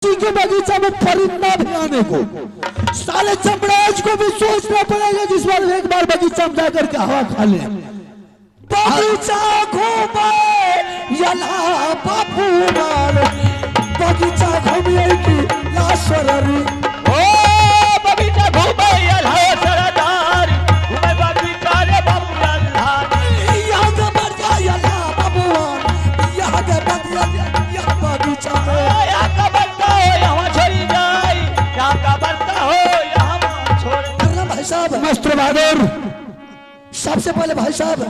के बगीचा में परिंदा भी आने को साले चमड़ाज को भी सोचना पड़ेगा जिस बार एक बार बगीचा में जाकर के हवा खा ले। बगीचा घूमे यला बापू मार बगीचा घूमे की लाशररी ओ बगीचा घूमे यला सरदार घूमे बगीचा रे बापू लाल यहाँ के बढ़िया यला बापू मार यहाँ के बढ़िया यहाँ बगीचा में यहाँ का बनता हो यहाँ छोड़ी जाए यहाँ का बनता हो यहाँ छोड़ करना भाई साहब। मास्टर बहादुर सबसे पहले भाई साहब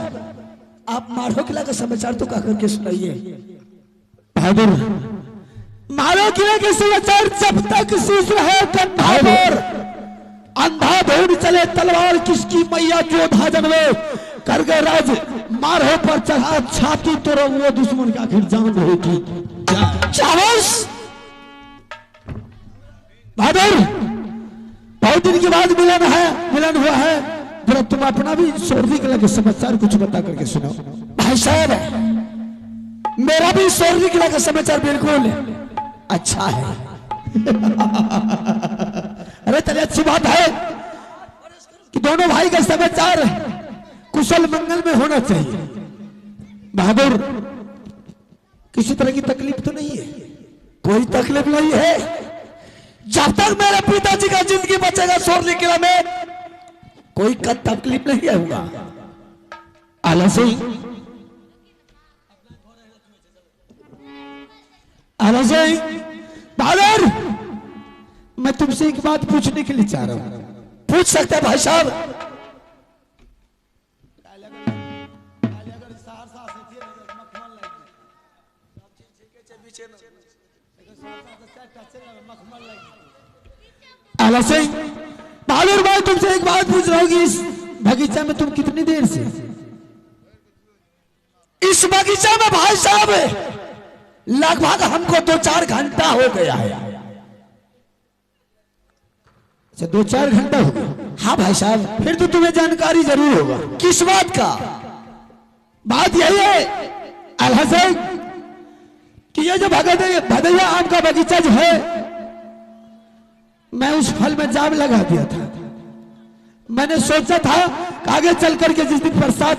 आप मारो किला का समाचार तो कह करके सुनाइए। बहादुर मारो किला के समाचार जब तक शीश रहे कंधा पर अंधाधुंध चले तलवार किसकी मैया जोधा जन्मे कर गए राज मारो पर चढ़ा छाती तोड़ो वो दुश्मन का आखिर जान रहेगी। बहादुर बहुत दिन के बाद मिलन हुआ है जरा तुम अपना भी सोरवी किला के समाचार कुछ बता करके सुनाओ। भाई साहब मेरा भी सोरवी किला का समाचार बिल्कुल अच्छा है। अरे चलिए अच्छी बात है कि दोनों भाई का समाचार कुशल मंगल में होना चाहिए। बहादुर किसी तरह की तकलीफ तो नहीं है? कोई तकलीफ नहीं है। जब तक मेरे पिताजी का जिंदगी बचेगा सोरवी किला में कोई तकलीफ नहीं होगा। आला सिंह बहादुर मैं तुमसे एक बात पूछने के लिए चाह रहा हूं। पूछ सकते हैं भाई साहब? आला सिंह बहादुर भाई तुमसे एक बात पूछ रहा हूँ कि इस बगीचा में तुम कितनी देर से? इस बगीचा में भाई साहब लगभग हमको 2-4 घंटा हो गया है। अच्छा 2-4 घंटा हो गया? हाँ भाई साहब। फिर तो तुम्हें जानकारी जरूर होगा। किस बात का? बात यही है अलहसन कि ये जो भदैया आम का बगीचा जो है मैं उस फल में जाम लगा दिया था। मैंने सोचा था कि आगे चल करके जिस दिन प्रसाद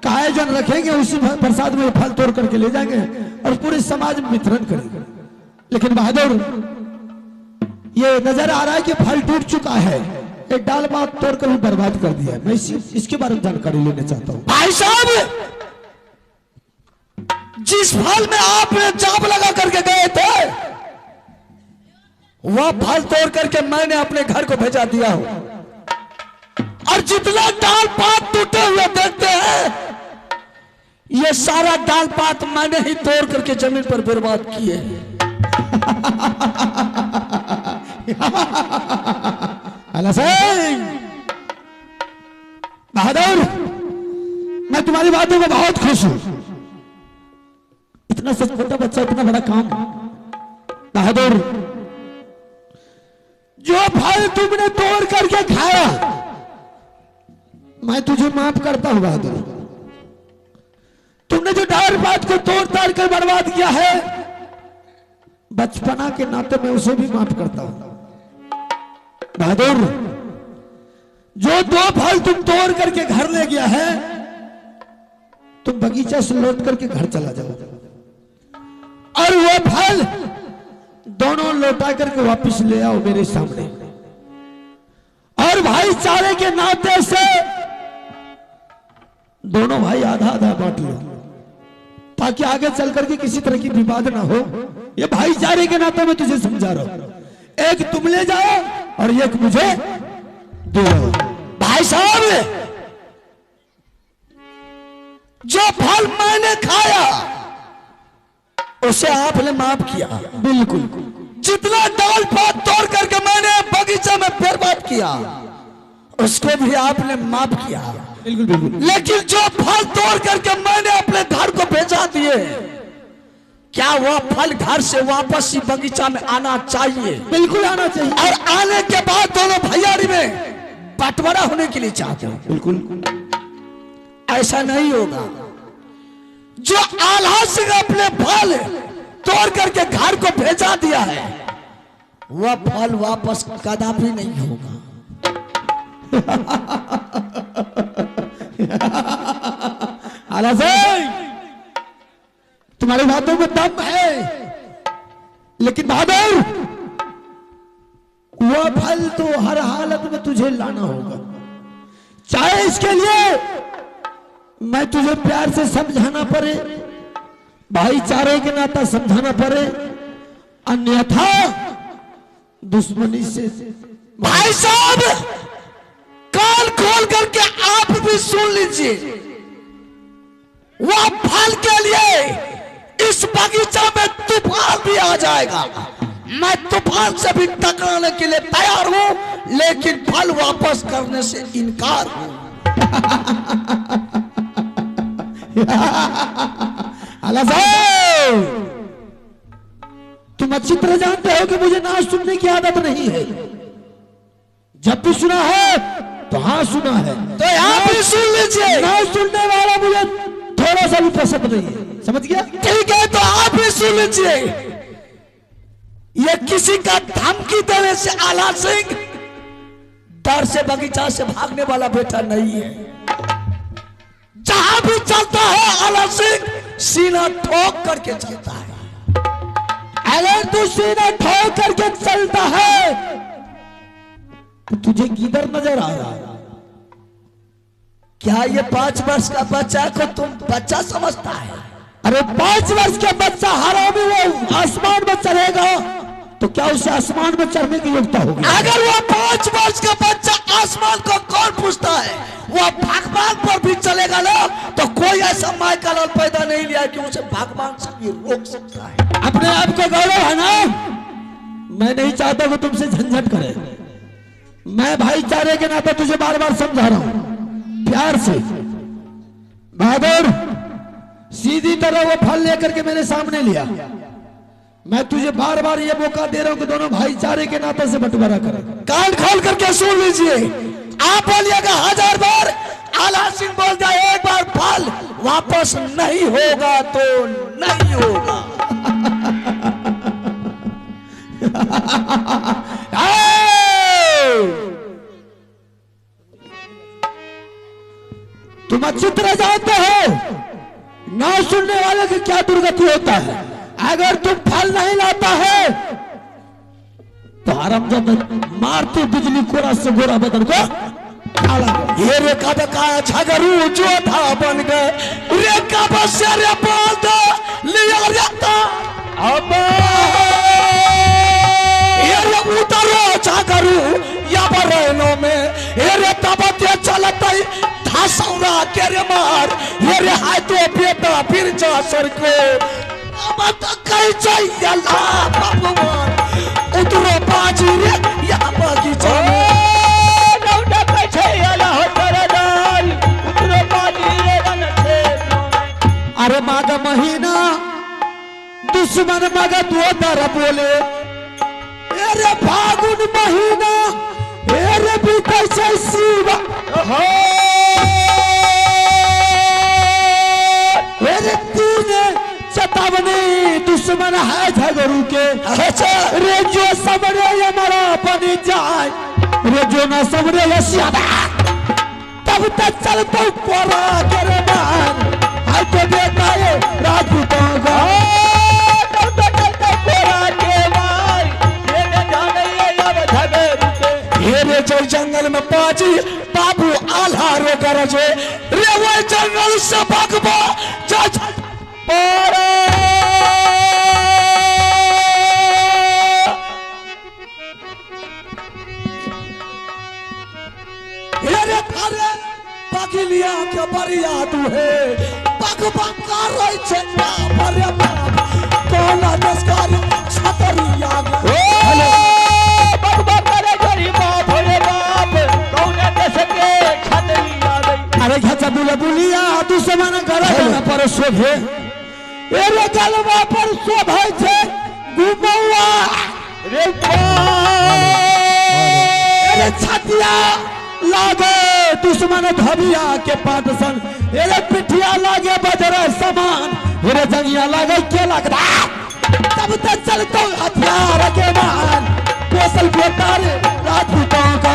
का आयोजन रखेंगे उसी प्रसाद में फल तोड़ करके ले जाएंगे और पूरे समाज में वितरण करेंगे। लेकिन बहादुर ये नजर आ रहा है कि फल टूट चुका है। एक डाल बात तोड़ कर भी बर्बाद कर दिया है। मैं इसके बारे में जानकारी लेना चाहता हूँ। भाई साहब जिस फल में आप जाम लगा करके गए थे वह फल तोड़ करके मैंने अपने घर को भेजा दिया हूं और जितना डाल पात टूटे हुए देखते हैं ये सारा डाल पात मैंने ही तोड़ करके जमीन पर बर्बाद किए। बहादुर मैं तुम्हारी बातों में बहुत खुश हूं। इतना सच छोटा बच्चा इतना बड़ा काम। बहादुर जो फल तुमने तोड़ करके खाया मैं तुझे माफ करता हूं बहादुर। तुमने जो डाल बात को तोड़ ताड़ कर बर्बाद किया है बचपना के नाते मैं उसे भी माफ करता हूं। बहादुर जो 2 फल तुम तोड़ करके घर ले गया है तुम बगीचा से लौट करके घर चला जाओ और वो फल दोनों लौटा करके वापस ले आओ मेरे सामने और भाईचारे के नाते से दोनों भाई आधा आधा बांट लो ताकि आगे चल करके किसी तरह की विवाद ना हो। ये भाईचारे के नाते मैं तुझे समझा रहा हूं। एक तुम ले जाओ और एक मुझे दे दो। भाई साहब जो फल मैंने खाया उसे आपने माफ किया। बिल्कुल। जितना डाल पात तोड़ करके मैंने बगीचा में बर्बाद किया उसको भी आपने माफ किया। बिल्कुल बिल्कुल। लेकिन जो फल तोड़ करके मैंने अपने घर को भेजा दिए क्या वह फल घर से वापस ही बगीचा में आना चाहिए? बिल्कुल आना चाहिए। और आने के बाद दोनों भैयारी में बंटवारा होने के लिए चाहते हो? बिल्कुल। ऐसा नहीं होगा। जो आल्हा सिंह अपने फल तोड़ करके घर को भेजा दिया है वह फल वापस कदापि नहीं होगा। आला सिंह, तुम्हारी बातों में दम है, लेकिन बहादुर वह फल तो हर हालत में तुझे लाना होगा, चाहे इसके लिए मैं तुझे प्यार से समझाना पड़े, भाईचारे के नाता समझाना पड़े, अन्यथा दुश्मनी से। भाई साहब कान खोल करके आप भी सुन लीजिए, वह फल के लिए इस बगीचा में तूफान भी आ जाएगा। मैं तूफान से भी टकराने के लिए तैयार हूं, लेकिन फल वापस करने से इनकार हूं। तुम अच्छी तरह जानते हो कि मुझे ना सुनने की आदत नहीं है। जब भी सुना है तो हाँ सुना है, तो यहाँ भी सुन लीजिए। ना सुनने वाला मुझे थोड़ा सा भी पसंद नहीं है, समझ गया? ठीक है, तो आप भी सुन लीजिए। ये किसी का धमकी देने से आला सिंह डर से बगीचा से भागने वाला बेटा नहीं है। जहां भी चलता है आला सिंह सीना ठोक करके चलता है। अगर तू सीना ठोक करके चलता है तो तुझे किधर नजर आ रहा है? क्या ये 5 वर्ष का बच्चा को तुम बच्चा समझता है? अरे 5 वर्ष का बच्चा हरामी वो आसमान में चढ़ेगा तो क्या उसे आसमान में चढ़ने की योग्यता होगी? अगर वो 5 वर्ष का बच्चा आसमान को कौन पूछता है, वो भगवान पर भी चलेगा ना, तो कोई ऐसा माय का लाल पैदा नहीं लिया कि उसे भगवान से भी रोक सकता है। अपने आप को गौरव है ना? मैं नहीं चाहता कि तुमसे झंझट करे। मैं भाईचारे के नाते तुझे बार बार समझा रहा हूं प्यार से। बहादुर सीधी तरह वो फल लेकर के मेरे सामने लिया। मैं तुझे बार बार ये मौका दे रहा हूं कि दोनों भाईचारे के नाते से बंटवारा करें। कान खोल करके सुन लीजिए। आप बोलिएगा 1000 बार, आला सिंह बोल जाए एक बार, फल वापस नहीं होगा तो नहीं होगा। तुम अच्छी तरह जानते हो ना सुनने वाले की क्या दुर्गति होता है। अगर तुम फल नहीं लाता है तो हरामजादा मारती बिजली कोरा से गोरा बदन को काला। ये रेखा का झगड़ू जो था बन गए, रेखा बस रे बोल दो लिया जाता। अब ये रे उतरो झगड़ू या बरनो में, ये रे तबते चलते धासौरा के रे मार, ये रे हाय तो बेटा फिर जा सर को। अब तो कहीं चाहिए ला भगवान, उतरो बाजी रे या बगीचा में। अरे माघ महीना दुश्मन मगध वो दर बोले, अरे फागुन महीना अरे बीते से शिवा, अरे तीन चेतावनी दुश्मन है झगड़ू के। रे जो समरे हमारा बनी जाए, रे जो न समरे यशियादा तब तक चलता कोरा करे मान। आई तो बेटा ये राजपूतों का तब तक चलता कोरा के मान। ये न जाने ये अब झगड़ू के। ये रे जो जंगल में पाजी बाबू आल्हा रो गरजे, रे वो जंगल से भगवा जज पारा। ये रे थारे पगलिया के बरिया तू है, भगवा का रोई छे ना भरे बाप कोला दसकार छतरिया। हेलो भगवा करे गरीब भोले बाप कौन देश के छतरिया गई। अरे घचा बुला बुलिया दुश्मन गरज पर शोभे, एरे गलवा पर शोभे छे गुमौआ। रे एरे छतिया लागे दुश्मन धबिया के पाटसन, एरे पिठिया लागे बजरा समान, एरे जंगिया लागे के लगदा तब तक चलतो हथियार के मान। नस्ल के तारे राजपूतों का।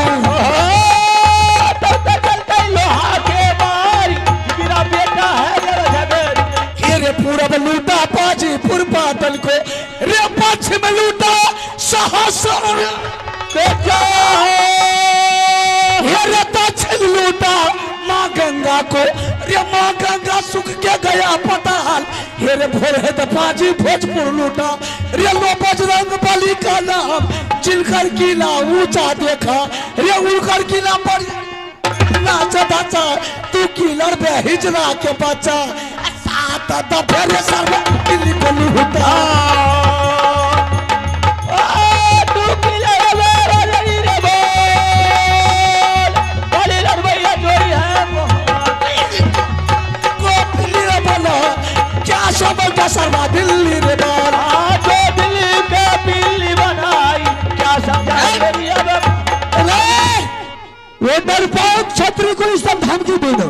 तो चलते लोहा के मारी मेरा बेटा है जरा झगड़ रे पूरब लूटा पाजीपुर बादल को, रे पश्चिम लूटा सहस्र बेटा रे दक्षिण लूटा माँ गंगा को, रे माँ गंगा सुख के गया पताल। हे रे भोर है पाजी भोजपुर लूटा, रे लो बजरंग बली का नाम, जिनकर किला ऊंचा देखा, रे उनकर किला पर नाचा दाचा, तू किलर बे हिजरा के बच्चा, सात दफे सर दिल्ली को लूटा। तू किला रे लड़ी रे बोल बड़ी लड़वैया जोड़ी है को बोलो क्या समझ सरवा दिल्ली रे बोल। जो दिल्ली के बिल्ली बनाई क्या समझा मेरी अब वो डरपोक छत्र को इस सब धमकी दे दो,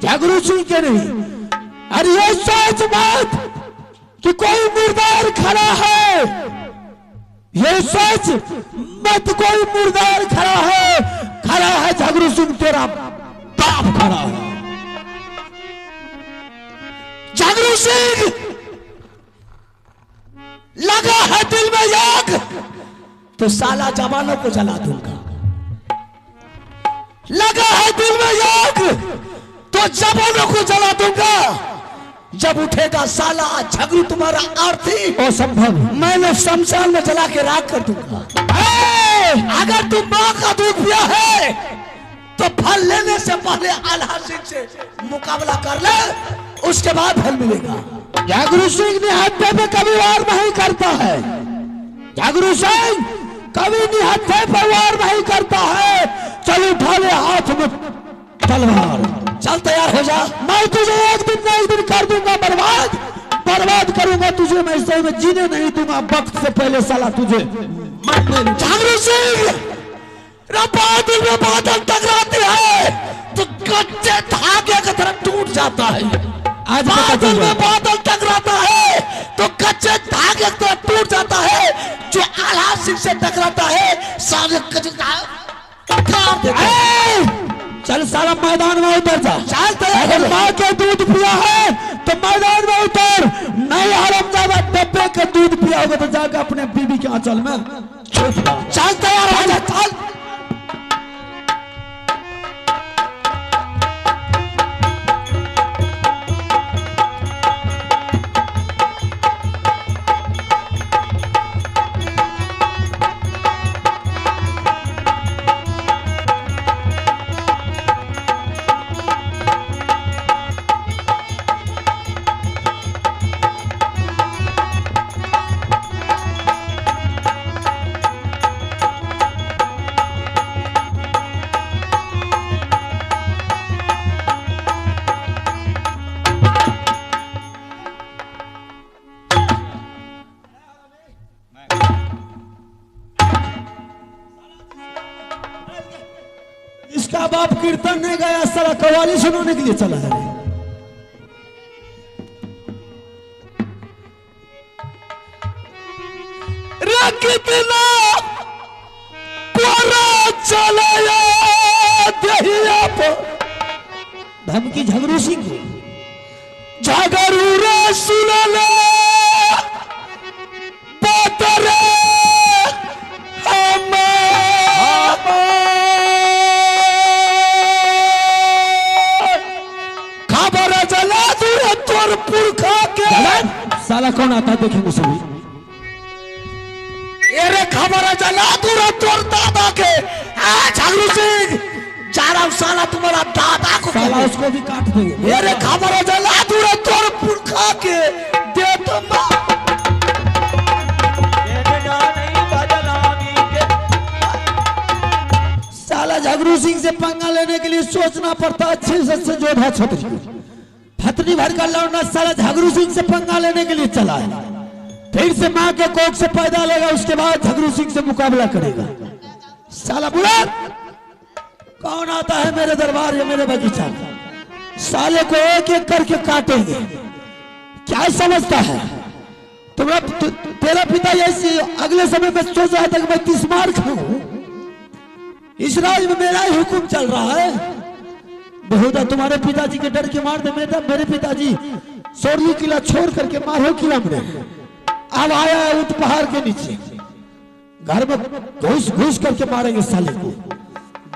जागरूक सिंह के नहीं। अरे ये सोच मत कि कोई मुर्दार खड़ा है, ये सोच मत कोई मुर्दार खड़ा है जागरूक सिंह तेरा बाप खड़ा है। जागरूक सिंह लगा है दिल में आग तो साला जवानों को जला दूंगा, लगा है दिल में आग तो जवानों को जला दूंगा। जब उठेगा साला झगड़ू तुम्हारा आरती असंभव, मैंने शमशान में जला के राख कर दूंगा। अगर तुम मां का दूध पिया है तो फल लेने से पहले आल्हा सिंह से मुकाबला कर ले, उसके बाद फल मिलेगा। जागरूक सिंह निहत्थे पे कभी वार नहीं करता है, जागरूक सिंह कभी निहत्थे पे वार नहीं करता है। चल उठा ले हाथ में तलवार, चल तैयार हो जा। मैं तुझे एक दिन ना एक दिन कर दूंगा बर्बाद करूंगा तुझे, मैं सही में जीने नहीं दूंगा, वक्त से पहले साला तुझे मरने नहीं। जागरूक सिंह बादल में बादल टकराते हैं तो कच्चे धागे की तरह टूट जाता है। आज बादल में बादल टकराता है तो कच्चे धागे की तरह टूट जाता है। जो आल्हा सिंह से टकराता है सारे कच्चे काट देता है। चल साला मैदान में उतर जा, चल तैयार अगर माँ के दूध पिया है तो मैदान में उतर, नहीं हरामजादा डब्बे के दूध पिया होगा तो जाकर अपने बीबी के आंचल में छुप जा। चल तैयार हो जा, चल। इसका बाप कीर्तन नहीं गया, साला कव्वाली सुनाने के लिए चला है। कितना पूरा चलाया दहिया पर धमकी झगड़ू सिंह को झगड़ू रे सुन ले बात रे खबर जला दूर तोर पुरखा के साला कौन आता है देखेंगे सभी। अरे खबर जला दूर तोर दादा के झगड़ू सिंह जा रहा हूं साला तुम्हारा दादा को साला उसको भी काट देंगे। मेरे खबर जला दूर तोर पुरखा के दे तो साला झगड़ू सिंह से पंगा लेने के लिए सोचना पड़ता है अच्छे से जोधा छतरी फतरी भर का लौटना। साला झगड़ू सिंह से पंगा लेने के लिए चला है, फिर से मां के कोख से पैदा लेगा, उसके बाद झगड़ू सिंह से मुकाबला करेगा। साला बुरा कौन आता है मेरे दरबार या मेरे बगीचा में, साले को एक एक करके काटेंगे। क्या समझता है तेरा पिता ऐसे अगले समय में सोच रहा था कि मैं 30 मार खाऊं। इस राज में मेरा ही हुक्म चल रहा है। बहुधा तुम्हारे पिताजी के डर के मार दे मेरे पिताजी सोरली किला छोड़ करके मारो किला में अब आया है ऊंट पहाड़ के नीचे। घर में घुस घुस करके मारेंगे साले को।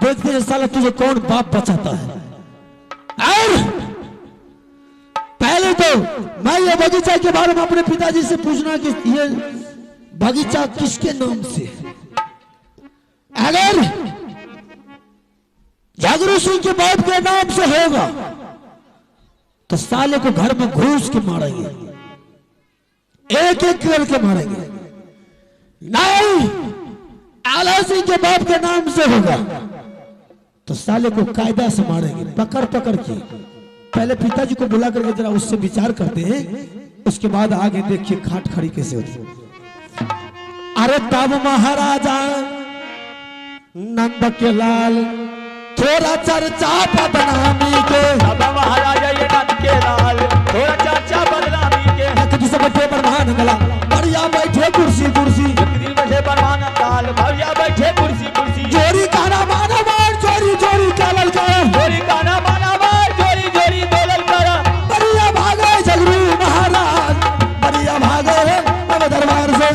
देखते हैं साला तुझे कौन बाप बचाता है। और पहले तो मैं ये बगीचा के बारे में अपने पिताजी से पूछना कि ये बगीचा किसके नाम से। अगर जागरू सिंह के बाप के नाम से होगा तो साले को घर में घुस के मारेंगे, एक एक करके मारेंगे। नहीं, आला सिंह के बाप के नाम से होगा तो साले को कायदा से मारेंगे, पकड़ पकड़ के। पहले पिताजी को बुला करके जरा उससे विचार करते हैं, उसके बाद आगे देखिए खाट खड़ी कैसे होती है। अरे तब महाराजा नंद के लाल थोड़ा चर्चा बदनामी के, अब महाराजा ये नंद के लाल थोड़ा चर्चा बदनामी के। किसी बैठे परमान गला बढ़िया बैठे कुर्सी कुर्सी, दिल में से परमान लाल बढ़िया बैठे कुर्सी कुर्सी। जोरी गाना माना मार जोरी जोरी कालल का, जोरी गाना माना मार जोरी जोरी दोलल करा। बढ़िया भागे जगरू महाराज, बढ़िया भागे अब दरबार से।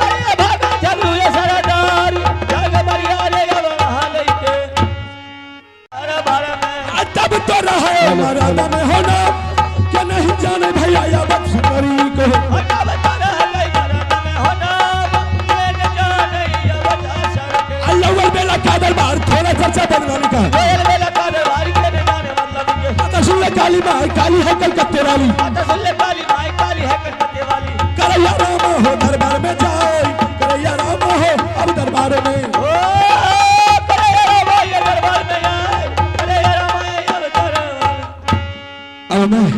बढ़िया भागा जगरू ये सरदार, जग बढ़िया रे अब वहां लेके। अरे बारे में तब तो रहे हमारा दम होना क्या नहीं जाने भैया या बख्श करी को। होना बता रहा गई मरद में होना, ये न जाने ये बता सके। अल्लाह बेला का दरबार थोड़ा चर्चा बदनामी का। कोयल बेला का दरबार के न जाने मतलब के। माता सुन ले काली माँ काली है कलकत्ते वाली, माता सुन ले काली माई काली है कलकत्ते वाली। करैया राम हो दरबार में जाए, करैया राम हो अब दरबार में। ओ करैया राम ये दरबार में आए, करैया राम ये अब दरबार। अब मैं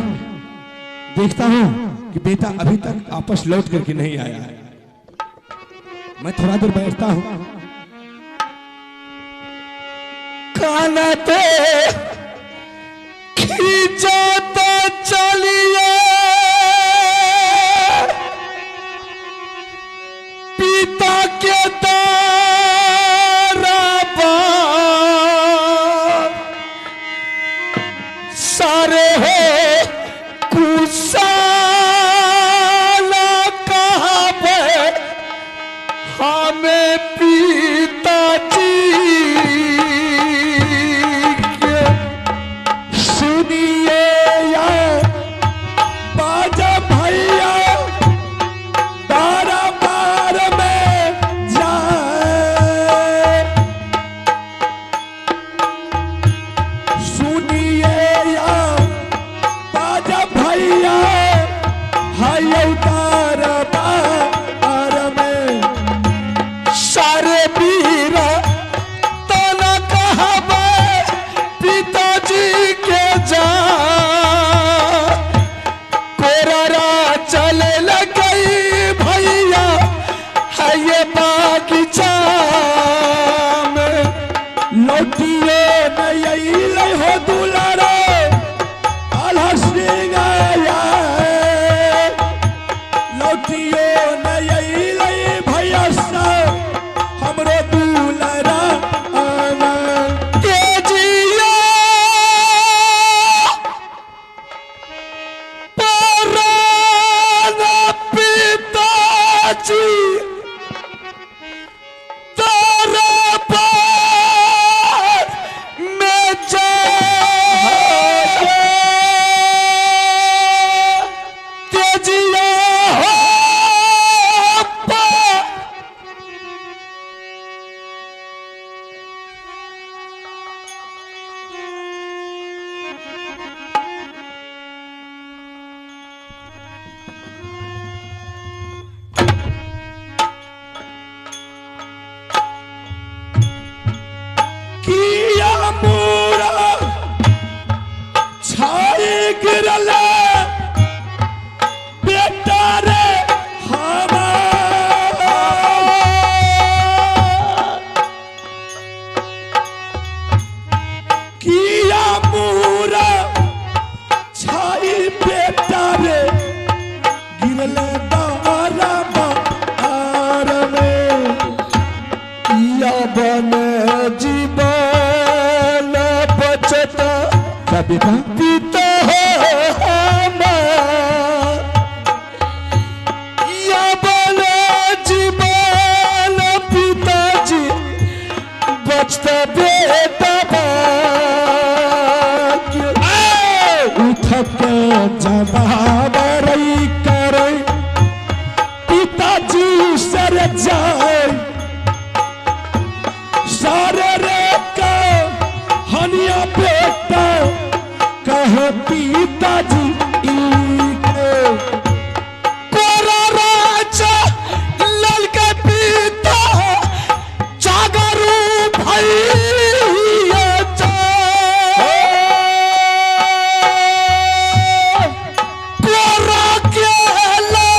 देखता हूँ कि बेटा अभी तक वापस लौट करके नहीं आया है। मैं थोड़ा देर बैठता हूँ। खाना तो खींचता चलिए पिता के सारे हो कुशाला कहाँ पे हमें पिताजी के सुनिए या बाजा भैया दरबार में जाए। सुनिए या बाजा भैया हाय दरबार में सारे वीर तना क्या बेटा? पिता हो या बोले जीवन पिताजी बचता बेटा उठ के जवाब रही करे पिताजी सर जाए सारे रे का हनिया बेटा कहे पिताजी कोरा राजा ललका पिता जागरू भैया कोरा केला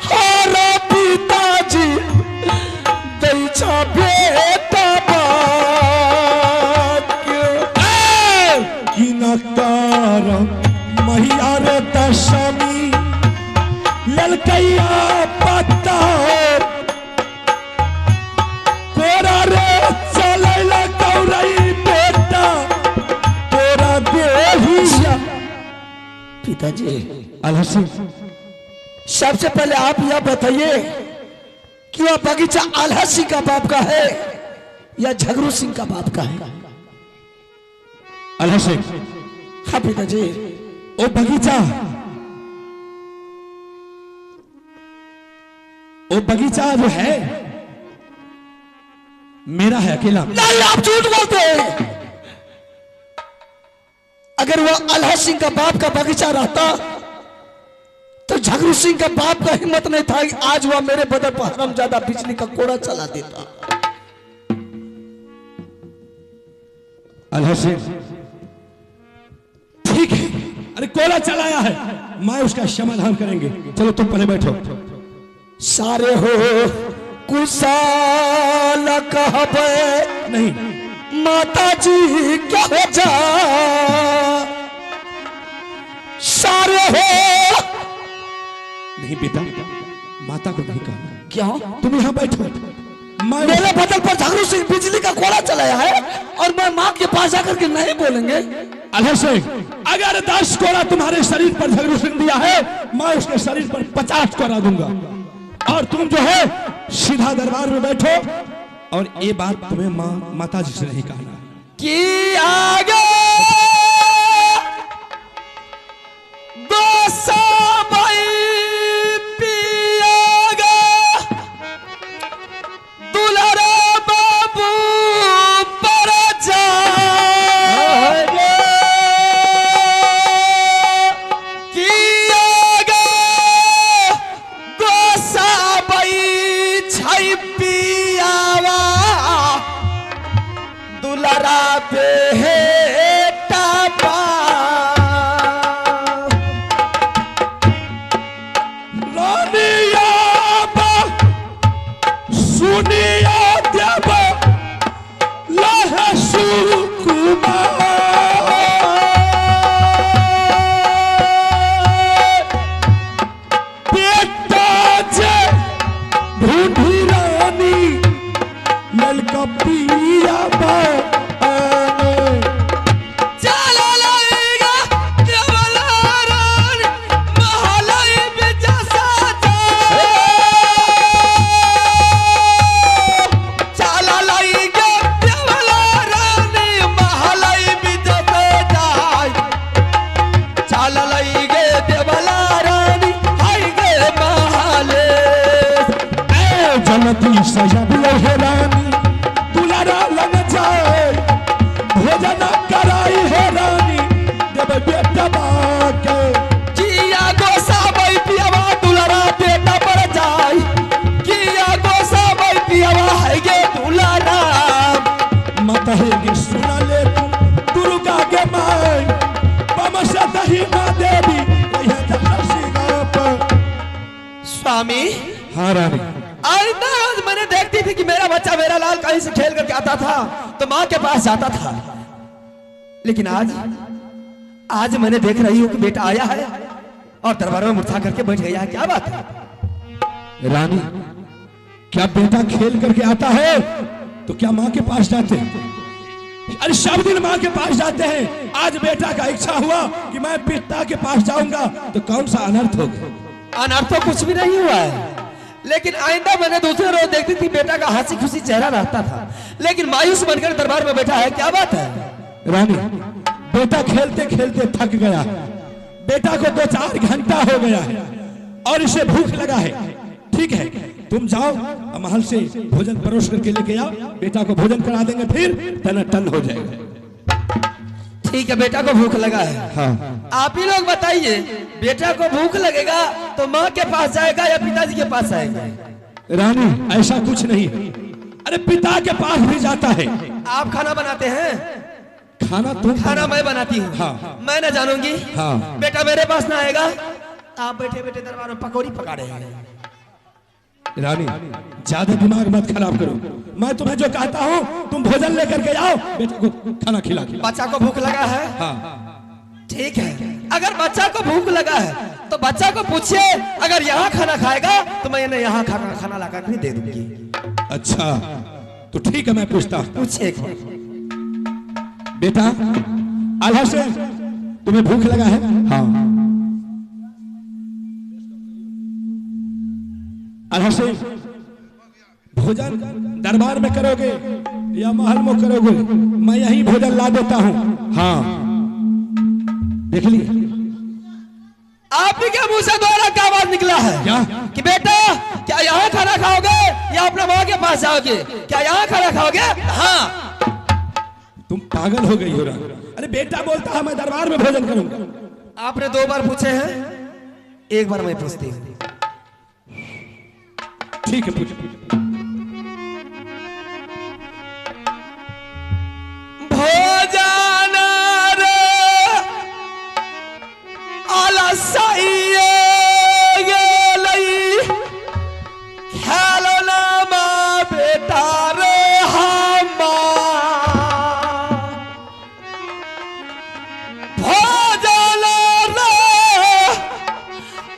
हर पिताजी दैछा बेटा नकार मैया रे दशमी ललकैया पत्ता कोरा रे चलैला गौरई बेटा तोरा देहिया। पिताजी अलहसी सबसे पहले आप यह बताइए कि वह बगीचा आल्हा सिंह का बाप का है या झगरू सिंह का बाप का है? अलहसी हाँ पिताजी। ओ बगीचा जो है मेरा है अकेला। नहीं, आप झूठ बोलते हैं। अगर वह आल्हा सिंह का बाप का बगीचा रहता तो झगरू सिंह का बाप का हिम्मत नहीं था कि आज वह मेरे बदल पर हरामजादा बिजली का कोड़ा चला देता। अलहसी ठीक है, अरे कोला चलाया है, मैं उसका समाधान करेंगे। चलो तुम पहले बैठो। सारे हो कुशाल कहबे नहीं माता जी क्या हो जा सारे हो। नहीं बेटा, माता को नहीं कहना। क्यों? तुम यहाँ बैठो। मैं मेरे बदल पर झगड़ू सिंह बिजली का कोड़ा चलाया है और मैं माँ के पास जाकर के नहीं बोलेंगे। अलहसी अगर 10 कोड़ा तुम्हारे शरीर पर झगड़ू सिंह दिया है, मैं उसके शरीर पर 50 कोड़ा दूंगा। और तुम जो है सीधा दरबार में बैठो और ये बात तुम्हें माता जी से नहीं कहना कि आगे स्वामी। हाँ रानी। रोज मैंने देखती थी कि मेरा बच्चा मेरा लाल कहीं से खेल करके आता था तो माँ के पास जाता था, लेकिन आज मैंने देख रही हूँ कि बेटा आया है और दरबार में मुर्था करके बैठ गया है। क्या बात है? रानी, क्या बेटा खेल करके आता है तो क्या माँ के पास जाते? अरे सब दिन माँ के पास जाते हैं, आज बेटा का इच्छा हुआ कि मैं पिता के पास जाऊंगा, तो कौन सा अनर्थ होगा? अनर्थ तो कुछ भी नहीं हुआ है, लेकिन आइंदा मैंने दूसरे रोज देखती थी बेटा का हंसी खुशी चेहरा रहता था, लेकिन मायूस बनकर दरबार में बैठा है, क्या बात है? रानी, बेटा खेलते खेलते थक गया, बेटा को 2-4 घंटा हो गया है और इसे भूख लगा है। ठीक है, तुम जाओ महल से भोजन परोस करके लेके आओ, बेटा को भोजन करा देंगे, फिर टन हो जाएगा। ठीक है, बेटा को भूख लगा है। हाँ। आप ही लोग बताइए, बेटा को भूख लगेगा तो माँ के पास जाएगा या पिताजी के पास जाएगा? रानी, ऐसा कुछ नहीं है, अरे पिता के पास भी जाता है। आप खाना बनाते हैं? खाना तुम? खाना मैं बनाती हूँ। हाँ। मैं ना जानूंगी? हाँ। बेटा मेरे पास ना आएगा, आप बैठे बैठे दरबार में पकौड़ी पका रहे हैं। रानी, ज्यादा दिमाग मत खराब करो, मैं तुम्हें जो कहता हूँ तुम भोजन लेकर के आओ, बेटा को खाना खिला। बच्चा को भूख लगा है? हाँ। ठीक है, अगर बच्चा को भूख लगा है तो बच्चा को पूछिए, अगर यहाँ खाना खाएगा तो मैं इन्हें यहाँ खाना ला कर दे दूंगी। अच्छा, तो ठीक है, मैं पूछता हूँ। पूछिए। बेटा, आल्हा से तुम्हें भूख लगा है? हाँ। आल्हा से भोजन दरबार में करोगे या महल में करोगे? मैं यही भोजन ला देता हूँ। हाँ, देख लिए आपने क्या मुंह से दोहरा का आवाज निकला है? क्या? कि बेटा क्या यहाँ खाना खाओगे या अपने माँ के पास जाओगे? क्या यहाँ खाना खाओगे? हाँ। तुम पागल हो गई हो रहा। अरे बेटा बोलता है मैं दरबार में भोजन करूंगा। आपने 2 बार पूछे हैं, एक बार मैं पूछती हूँ। ठीक है, पूछ। भोजन आलसाइए गेलई, खेलना माँ बेटा रे हमा। भोजन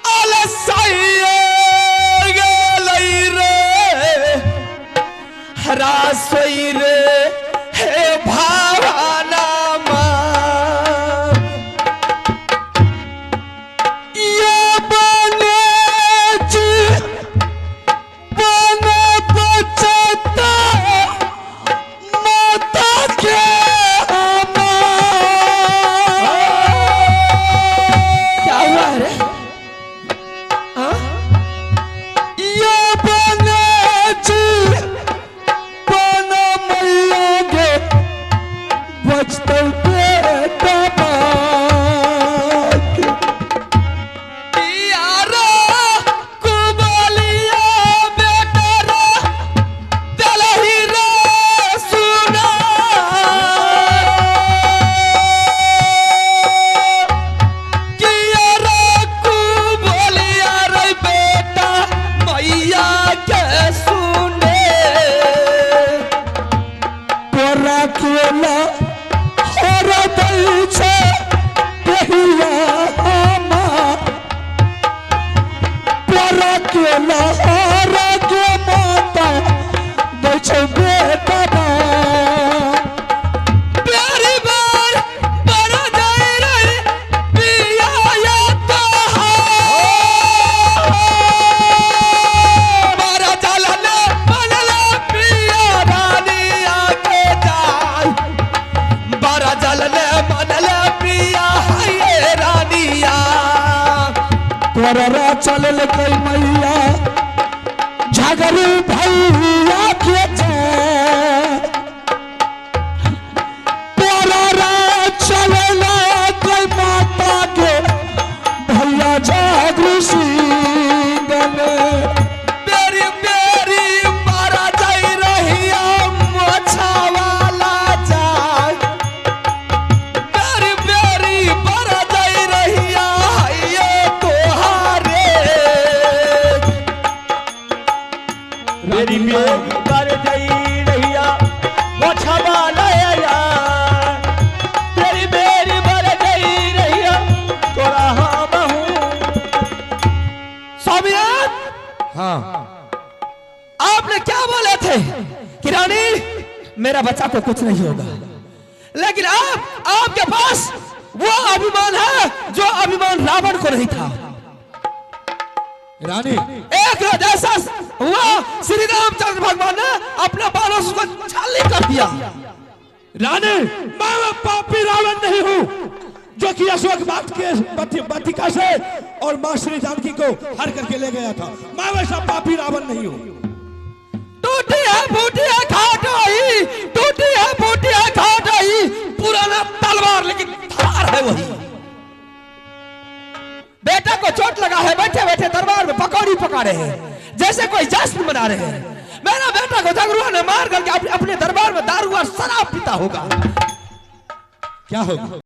आलसाइए गेलई रे, रासोई रे हे भावना माँ। ये बने बचता माता के क्या हुआ है रे? हाँ? ये बने बचते बेटा यारा कुबलिया बेटा रे दलही रे सुना। कि यारा कुबलिया रे बेटा मैया के सुने। तोरा केला और दई छे कहिया हमा, तोरा केला और के माता दई छे बेटा। प्यारी बार बड़ा जाए रे पिया या तो बड़ा चलने बनला पिया रानी आके जाए। बड़ा जलने बनला पिया है रानिया। तोरा चल कई मैया झगड़ू भैया के तोरा चलना कई माता के भैया झगड़ू सिंगल। मेरी मेरी मारा जाई रहिया मोछा वाला जाए। मेरी मेरी मारा जाई रहिया ये तोहारे। मेरी मेरी मारा जाई रहिया मोछा वाला यार। मेरी मेरी मारा जाई रहिया तोरा हम हूँ। स्वामियान, हाँ। आपने क्या बोले थे कि रानी मेरा बच्चा को कुछ नहीं होगा? लेकिन आपके पास वो अभिमान है जो अभिमान रावण को नहीं था। रानी एक रोज ऐसा हुआ, श्री रामचंद्र भगवान ने अपने बालों से उसको छाली कर दिया। रानी मैं पापी रावण नहीं हूँ जो कि अशोक वाटिका से और मां श्री जानकी को हर करके ले गया था। मैं वैसा पापी रावण नहीं हूँ। टूटी है फूटी है खाट आई, टूटी है फूटी है खाट आई, पुराना तलवार लेकिन धार है वही। बेटा को चोट लगा है, बैठे बैठे दरबार में पकौड़ी पका रहे हैं जैसे कोई जश्न मना रहे हैं। मेरा बेटा को झगड़ुआ ने मार करके अपने दरबार में दारू और शराब पीता होगा। क्या होगा?